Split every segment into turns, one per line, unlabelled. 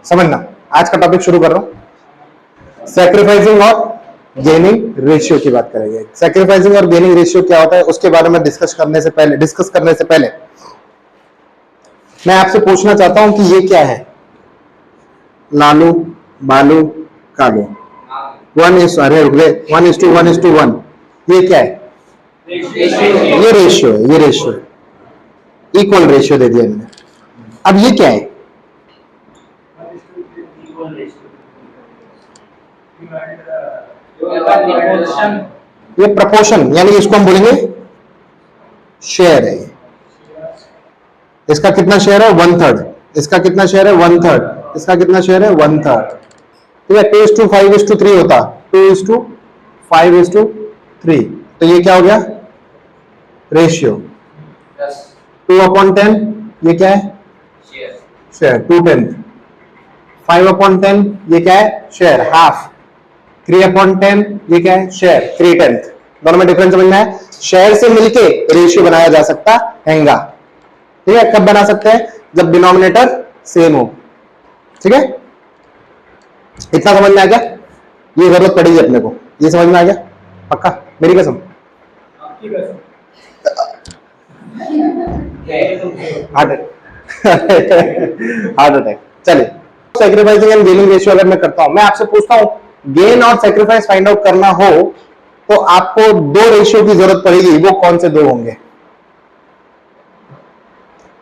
समझना, आज का टॉपिक शुरू कर रहा हूं। सैक्रिफाइसिंग और गेनिंग रेशियो की बात करेंगे। सैक्रिफाइसिंग और गेनिंग रेशियो क्या होता है उसके बारे में डिस्कस करने से पहले मैं आपसे पूछना चाहता हूं कि ये क्या है? लालू, बालू, कालू, 1:1:1, ये क्या है? ये रेशियो है, ये रेशियो है, इक्वल रेशियो दे दिया मैंने। अब ये क्या है? ये प्रपोर्शन, यानी इसको हम बोलेंगे शेयर है। इसका कितना शेयर है? 1/3। इसका कितना शेयर है? 1/3। इसका कितना शेयर है? 1/3। ठीक है, 2:5:3 होता, 2:5:3। तो ये क्या हो गया? रेशियो। 2/10, ये क्या है? शेयर, 2/10। 5/10, ये क्या है? Share, half. 3/10, ये क्या है? शेयर, 3/10। दोनों में डिफरेंस समझना है। शेयर से मिलके रेशियो बनाया जा सकता हैगा। ठीक है, कब बना सकते हैं? जब डिनोमिनेटर सेम हो। ठीक है, इतना समझ में आ गया? ये जरूरत पड़ेगी अपने को, ये समझ में आ गया? पक्का? मेरी कसम, हार्ट अटैक। चलिए, सैक्रिफाइसिंग एंड गेनिंग रेशियो अगर मैं करता हूं, मैं आपसे पूछता हूं गेन और सैक्रिफाइस फाइंड आउट करना हो तो आपको दो रेशियो की जरूरत पड़ेगी। वो कौन से दो होंगे?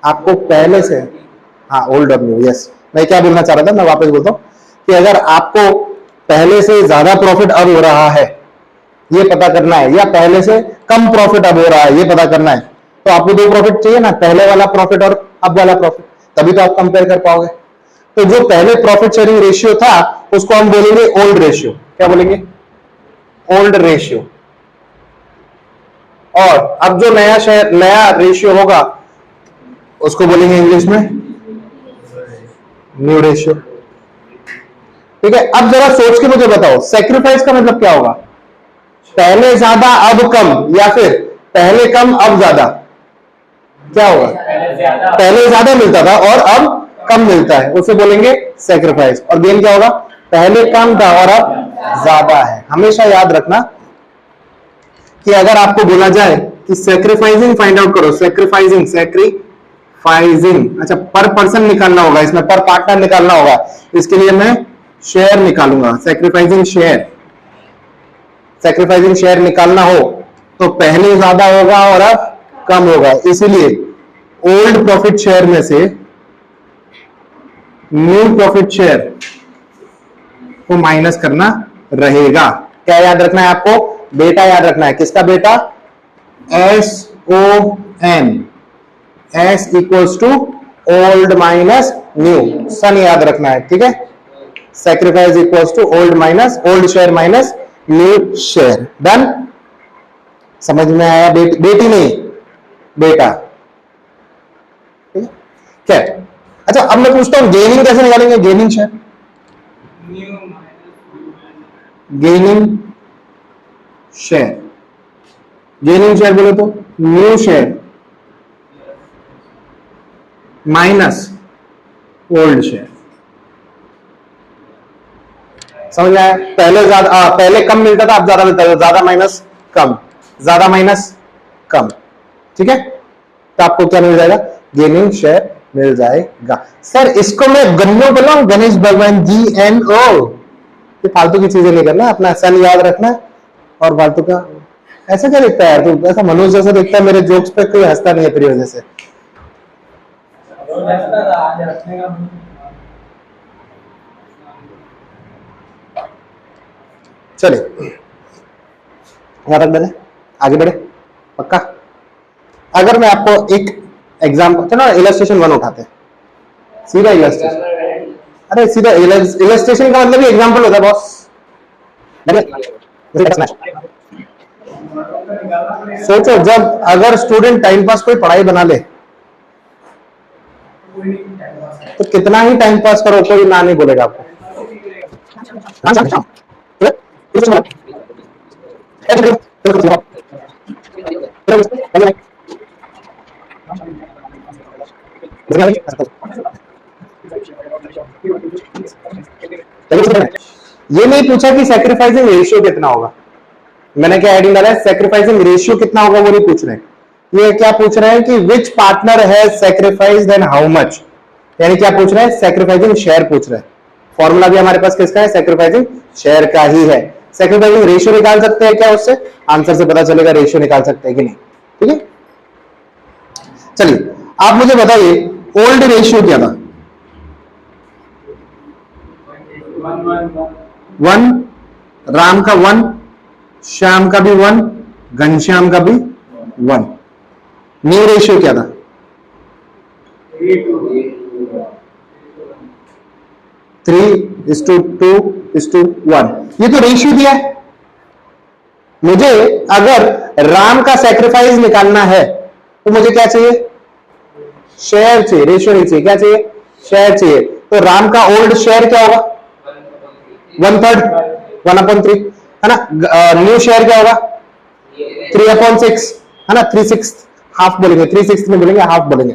आपको पहले से, हाँ, ओल्ड और न्यू। यस, मैं क्या बोलना चाह रहा था, मैं वापस बोलता हूं कि अगर आपको पहले से ज्यादा प्रॉफिट अब हो रहा है ये पता करना है, या पहले से कम प्रॉफिट अब हो रहा है ये पता करना है, तो आपको दो प्रॉफिट चाहिए ना, पहले वाला प्रॉफिट और अब वाला प्रॉफिट, तभी तो आप कंपेयर कर पाओगे। तो जो पहले प्रॉफिट शेयरिंग रेशियो था उसको हम बोलेंगे ओल्ड रेशियो। क्या बोलेंगे? Old ratio. और अब जो नया रेशियो होगा उसको बोलेंगे इंग्लिश में न्यू रेशियो। ठीक है, अब जरा सोच के मुझे बताओ, सैक्रिफाइस का मतलब क्या होगा? पहले ज्यादा अब कम, या फिर पहले कम अब ज्यादा? क्या होगा? पहले ज्यादा मिलता था और अब कम मिलता है, उसे बोलेंगे सैक्रिफाइस। और गेन क्या होगा? पहले कम था और अब ज्यादा है। हमेशा याद रखना कि अगर आपको बोला जाए कि सैक्रिफाइसिंग फाइंड आउट करो, सैक्रिफाइसिंग, अच्छा, पर पर्सन निकालना होगा, इसमें पर पार्टनर निकालना होगा, इसके लिए मैं शेयर निकालूंगा। सैक्रिफाइसिंग शेयर निकालना हो तो पहले ज्यादा होगा और अब कम होगा, इसीलिए ओल्ड प्रॉफिट शेयर में से न्यू प्रॉफिट शेयर को माइनस करना रहेगा। क्या याद रखना है आपको? बेटा याद रखना है। किसका बेटा? SON, S equals to old minus new, son याद रखना है। ठीक है, sacrifice equals to old share minus new share. Done? समझ में आया? बेटी नहीं, बेटा। ठीक है, क्या? अच्छा, अब मैं पूछता हूं गेनिंग कैसे निकालेंगे? गेनिंग शेयर, गेनिंग शेयर बोले तो new share minus old share. समझ में आया? पहले कम मिलता था, अब ज्यादा मिलता था, ज्यादा माइनस कम, ज्यादा माइनस कम। ठीक है, तो आपको क्या मिल जाएगा? गेनिंग शेयर मिल जाएगा। सर इसको मैं गन्नो बोल रहा हूं, गणेश भगवान, GNO। ये फालतू की चीजें नहीं करना, अपना सन याद रखना। और फालतू का ऐसा क्या दिखता है यार? तू ऐसा मनोज जैसा दिखता है, मेरे जोक्स पे कोई हंसता नहीं है तेरी वजह से। चलिए, याद रख देने, आगे बढ़े। पक्का? अगर मैं आपको एक एग्जाम्पल, चलो इलस्ट्रेशन 1 उठाते हैं, सीधा इलस्ट्रेशन। अरे सीधा इलस्ट्रेशन का मतलब ही एग्जाम्पल होता है बॉस। सोचो, जब अगर स्टूडेंट टाइम पास कोई पढ़ाई बना ले तो कितना ही टाइम पास करो कोई ना नहीं बोलेगा आपको। ये नहीं पूछा कि सैक्रिफाइसिंग रेशियो कितना होगा, मैंने क्या हेडिंग डाला है, सैक्रिफाइसिंग रेशियो कितना होगा वो नहीं पूछ रहे हैं, ये क्या पूछ रहे हैं कि which partner has sacrificed and how much, यानी क्या पूछ रहे हैं, सैक्रिफाइसिंग शेयर पूछ रहे हैं। फॉर्मूला भी हमारे पास किसका है, सैक्रिफाइसिंग शेयर का ही है। सैक्रिफाइसिंग रेशियो निकाल सकते हैं क्या, उससे आंसर से पता चलेगा रेशियो निकाल सकते हैं कि नहीं, ठीक है। चलिए आप मुझे बताइए ओल्ड रेशियो क्या था, 1, राम का 1, श्याम का भी 1, घनश्याम का भी 1। न्यू रेशियो क्या था, 3:2:1। ये तो रेशियो दिया है, मुझे अगर राम का सैक्रिफाइस निकालना है तो मुझे क्या चाहिए, शेयर चाहिए, रेशियो नहीं चाहिए, क्या चाहिए, शेयर चाहिए। तो राम का ओल्ड शेयर क्या होगा, 1/3, 1/3 है ना। न्यू शेयर क्या होगा, 3/6 है ना, 3/6 हाफ बोलेंगे, 3/6 में बोलेंगे, हाफ बोलेंगे।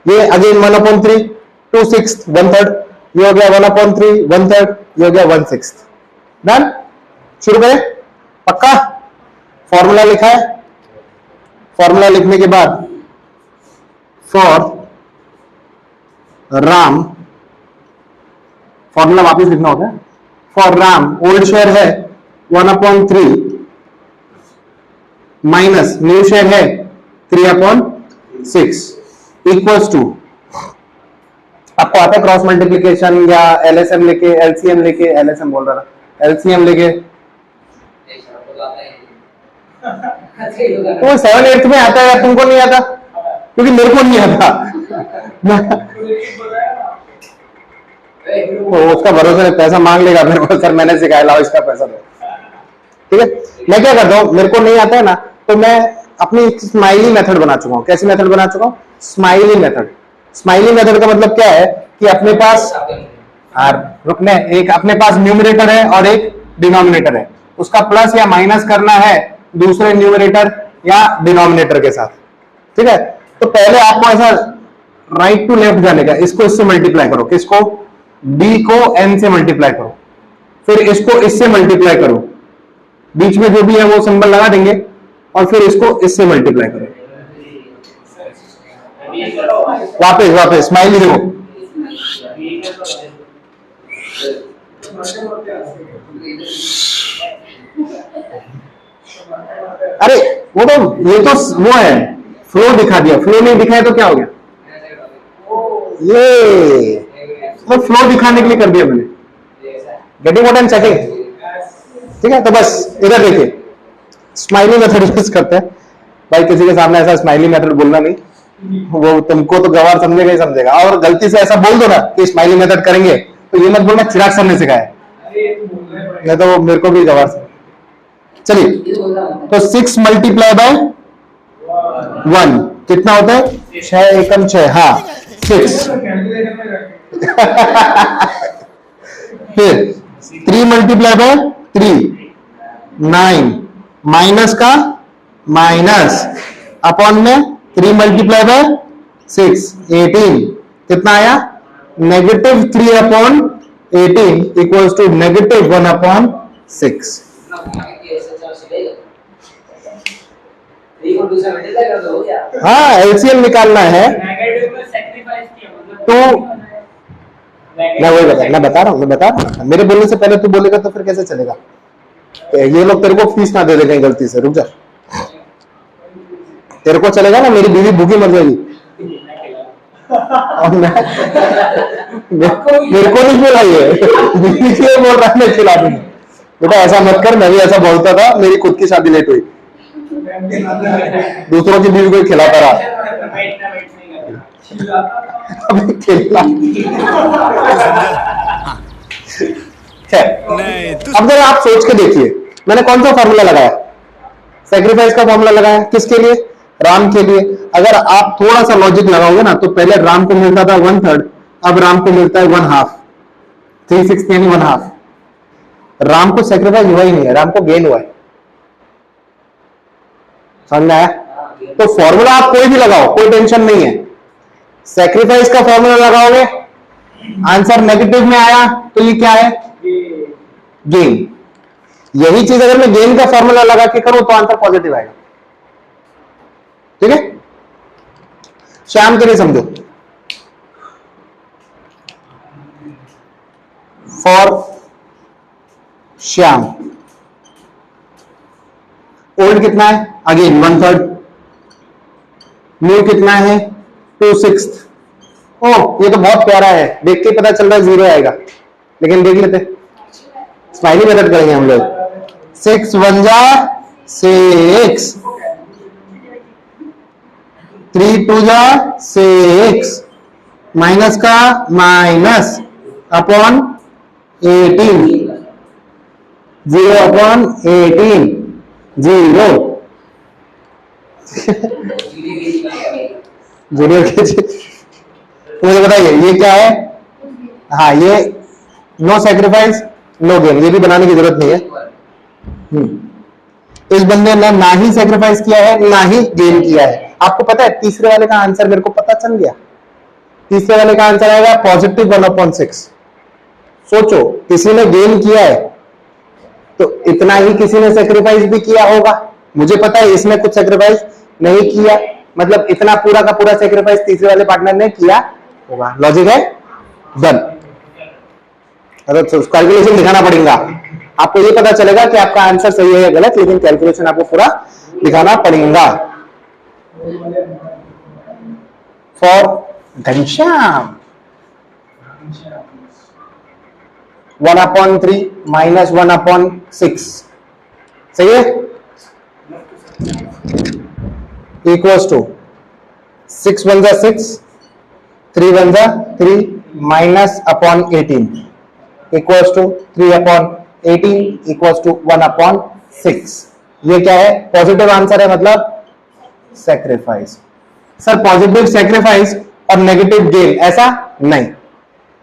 ये अगेन 1/3, 2/6 1/3, ये हो गया 1/3 1/3, ये हो गया 1/6। डन, शुरू करें, पक्का। फॉर्मूला लिखा है, फॉर्मूला लिखने के बाद फॉर राम, फॉर्मूला वापस लिखना होता है, फॉर राम ओल्ड शेयर है 1/3 माइनस न्यू शेयर है 3/6 इक्वल्स टू, आपको आता है क्रॉस मल्टीप्लीकेशन या एलएसएम लेके, एलसीएम लेके, एलएसएम बोल रहा था, एलसीएम लेके, तो 7/8 में आता है, तुमको नहीं आता, क्योंकि मेरे को नहीं आता। तो उसका भरोसा नहीं, पैसा मांग लेगा मेरे को, सर मैंने सिखाया, लाओ इसका पैसा दो, ठीक है। मैं क्या करता हूं, मेरे को नहीं आता है ना, तो मैं अपनी स्माइली मेथड बना चुका हूं। कैसी मेथड बना चुका हूं, स्माइली मेथड। स्माइली मेथड का मतलब क्या है कि अपने पास रुकने, एक अपने पास न्यूमरेटर है और एक डिनोमिनेटर है, उसका प्लस या माइनस करना है दूसरे न्यूमरेटर या डिनोमिनेटर के साथ, ठीक है। तो पहले आपको ऐसा राइट टू लेफ्ट जाने का, इसको इससे मल्टीप्लाई करो, किसको, b को n से मल्टीप्लाई करो, फिर इसको इससे मल्टीप्लाई करो, बीच में जो भी है वो सिंबल लगा देंगे, और फिर इसको इससे मल्टीप्लाई करो। वापस वापस स्माइली देखो, अरे वो तो, ये तो वो है, फ्लो दिखा दिया, फ्लो नहीं दिखाया तो क्या हो गया, ये तो फ्लो दिखाने के लिए कर दिया मैंने, getting what I am setting, ठीक है। तो बस इधर देखिए, स्माइली मेथड यूज करते हैं भाई, किसी के सामने ऐसा स्माइली मेथड बोलना नहीं, वो तुमको तो गवार समझेगा ही समझेगा, और गलती से ऐसा बोल दो ना कि स्माइली मेथड करेंगे, तो ये मत बोलना चिराग सर ने सिखाया, नहीं तो वो मेरे को भी गवार से। चलिए, तो 6 मल्टीप्लाई बाय 1 कितना होता है, 6 एकम 6, हाँ 6। फिर 3 मल्टीप्लाई बाय 3 9, माइनस का माइनस, अपॉन में 3 मल्टीप्लाई बाय 6 18, कितना आया, -3/18 इक्वल्स टू -1/6। हाँ एलसीएम निकालना है, तो मैं वही बता रहा हूँ, मेरे बोलने से पहले तू बोलेगा तो फिर कैसे चलेगा, ये लोग तेरे को फीस ना दे देंगे गलती से, रुक जा, तेरे को चलेगा ना, मेरी बीवी भूखी मर जाएगी, और मेरे को नहीं खिलाइए, बीवी क्यों बोल रहा है मैं खिला दूंगा, बेटा ऐसा मत कर, मैं भी ऐसा बोलता था, मेरी खुद की शादी लेट हुई, दूसरों की बीवी को खिलाता रहा, अब जरा आप सोच के देखिए, मैंने कौन सा फॉर्मूला लगाया, सैक्रिफाइस का फॉर्मूला लगाया, किसके लिए, राम के लिए। अगर आप थोड़ा सा लॉजिक लगाओगे ना, तो पहले राम को मिलता था 1/3, अब राम को मिलता है 1/2, 3/6 यानी 1/2। राम को सैक्रिफाइस हुआ ही नहीं है, राम को गेन हुआ है, समझ में आया। तो फॉर्मूला आप कोई भी लगाओ, कोई टेंशन नहीं है, सैक्रिफाइस का फॉर्मूला लगाओगे आंसर नेगेटिव में आया तो ये क्या है? गेन। यही चीज अगर मैं गेन का फॉर्मूला लगा के करूं तो आंसर पॉजिटिव आएगा। ठीक है, श्याम के लिए समझो। फॉर श्याम ओल्ड कितना है? अगेन 1/3। न्यू कितना है? 2/6। ओ ये तो बहुत प्यारा है, देख के पता चल रहा है 0 आएगा, लेकिन देख लेते, स्माइली मेथड करेंगे हम लोग। 6 1 जा 6, 3 2 जा 6, माइनस का माइनस अपॉन 18, 0 अपॉन 18, 0 0 मुझे बताइए ये क्या है? हाँ ये नो सैक्रिफाइस नो गेन, ये भी बनाने की जरूरत नहीं है। इस बंदे ने ना ही सैक्रिफाइस किया है ना ही गेन किया है। आपको पता है तीसरे वाले का आंसर मेरे को पता चल गया। तीसरे वाले का आंसर आएगा पॉजिटिव 1/6। सोचो किसी ने गेन किया है तो इतना ही किसी ने सैक्रिफाइस भी किया होगा। मुझे पता है इसने कुछ सैक्रिफाइस नहीं किया, मतलब इतना पूरा का पूरा सैक्रिफाइस तीसरे वाले पार्टनर ने किया होगा। लॉजिक है डन। कैलकुलेशन दिखाना पड़ेगा, आपको ये पता चलेगा कि आपका आंसर सही है या गलत, लेकिन कैलकुलेशन आपको पूरा दिखाना पड़ेगा। फॉर घनश्याम 1/3 माइनस 1/6 सही है, इक्वल्स टू 6 1 जा 6, 3 1 जा 3 minus upon 18 equals to 3/18 equals to 1/6। ये क्या है? पॉजिटिव आंसर है, मतलब सैक्रिफाइस। सर पॉजिटिव सैक्रिफाइस और नेगेटिव गेन ऐसा नहीं,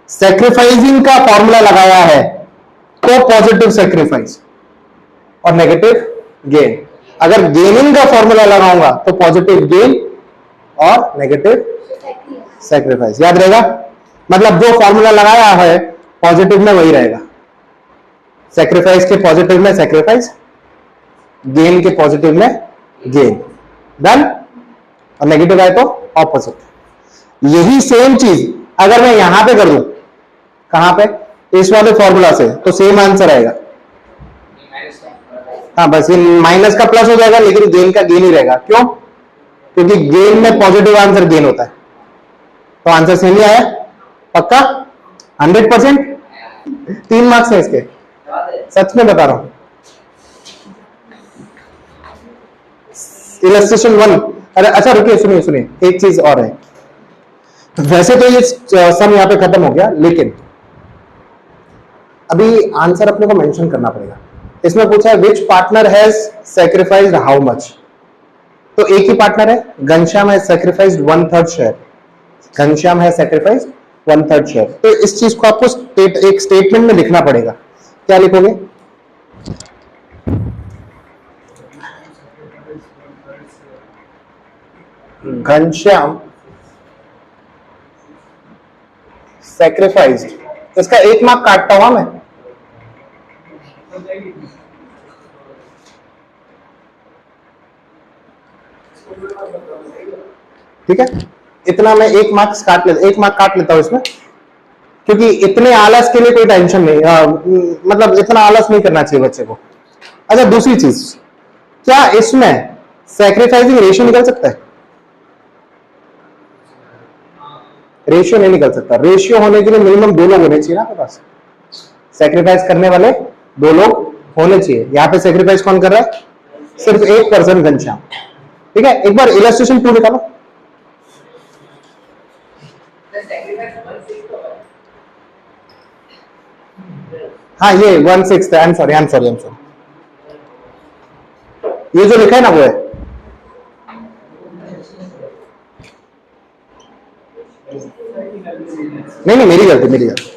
सैक्रिफाइसिंग का फॉर्मूला लगाया है तो पॉजिटिव सैक्रिफाइस और नेगेटिव गेन। अगर गेनिंग का फॉर्मूला लगाऊंगा तो पॉजिटिव गेन और नेगेटिव सैक्रिफाइस। याद रहेगा, मतलब जो फॉर्मूला लगाया है पॉजिटिव में वही रहेगा। सैक्रिफाइस के पॉजिटिव में सैक्रिफाइस, गेन के पॉजिटिव में गेन। डन। और नेगेटिव आए तो ऑपोजिट। यही सेम चीज अगर मैं यहां पे कर दूं, कहां पे? इस वाले फॉर्मूला से, तो सेम आंसर आएगा। हाँ बस ये माइनस का प्लस हो जाएगा, लेकिन गेन का गेन ही रहेगा। क्यों? क्योंकि गेन में पॉजिटिव आंसर गेन होता है, तो आंसर सेम ही आया। पक्का 100%। 3 मार्क्स है इसके, सच में बता रहा हूं। इलस्ट्रेशन 1। अरे अच्छा रुकिए, सुनिए सुनिए, एक चीज और है। वैसे तो ये सम यहां पे खत्म हो गया, लेकिन अभी आंसर अपने को मेंशन करना पड़ेगा। इसमें पूछा है which partner has sacrificed how much. तो एक ही पार्टनर है, Ghanshyam has sacrificed 1/3 share. Ghanshyam has sacrificed 1/3 share. तो इस चीज को आपको एक स्टेटमेंट में लिखना पड़ेगा। क्या लिखोगे? घनश्याम सैक्रिफाइस्ड, इसका 1 मार्क काटता हुआ मैं। ठीक है, इतना मैं 1 मार्क्स काट लेता, 1 मार्क काट लेता हूं इसमें, क्योंकि इतने आलस के लिए कोई टेंशन नहीं, मतलब इतना आलस नहीं करना चाहिए बच्चे को। अच्छा दूसरी चीज, क्या इसमें सैक्रिफाइसिंग रेशियो निकल सकता है? रेशियो नहीं निकल सकता। रेशियो होने के लिए मिनिमम 2 लोग होने चाहिए ना आपके पास, सैक्रिफाइस करने वाले 2 लोग होने चाहिए। यहां पे सैक्रिफाइस कौन कर रहा है? सिर्फ एक पर्सन, घनश्याम। ठीक है, एक बार इलस्ट्रेशन 2 निकालो। हाँ ये 1/6 है। I am sorry. ये जो लिखा है ना वो है। नहीं मेरी गलती।